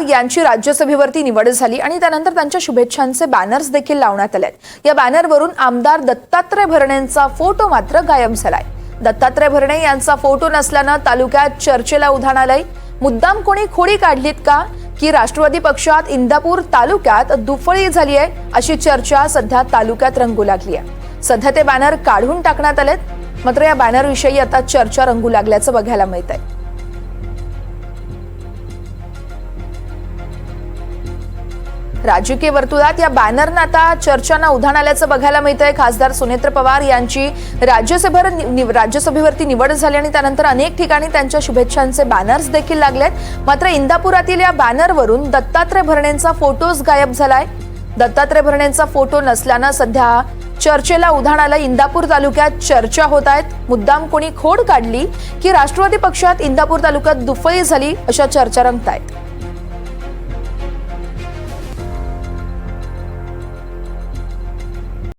यांची राज्यसभेवरती निवड झाली आणि त्यानंतर त्यांच्या शुभेच्छांचे बॅनर्स देखील लावण्यात आले। या बॅनरवरून आमदार दत्तात्रय भरणेंचा फोटो मात्र गायब झालाय। दत्तात्रय भरणे यांचा फोटो नसल्याने तालुक्यात चर्चेला उधाण आलंय। मुद्दाम कोणी खोडी काढलीत का की राष्ट्रवादी पक्षात इंदापूर तालुक्यात दुफळी झाली आहे अशी चर्चा सध्या तालुक्यात रंगू लागली आहे। सध्या ते बॅनर काढून टाकण्यात आलेत, मात्र या बॅनर विषयी आता चर्चा रंगू लागल्याचं बघायला मिळत आहे। राजकीय वर्तुळात या बॅनरनं आता चर्चांना उधाण आल्याचं बघायला मिळतंय। खासदार सुनेत्र पवार यांची राज्यसभेवरती निवड झाली आणि त्यानंतर अनेक ठिकाणी त्यांच्या शुभेच्छांचे बॅनर्स देखील लागलेत। मात्र इंदापुरातील या बॅनरवरून दत्तात्रय भरणेंचा फोटोच गायब झालाय। दत्तात्रय भरणेंचा फोटो नसल्यानं सध्या चर्चेला उधाण आलं। इंदापूर तालुक्यात चर्चा होत आहेत। मुद्दाम कोणी खोड काढली की राष्ट्रवादी पक्षात इंदापूर तालुक्यात दुफळी झाली अशा चर्चा रंगतायत।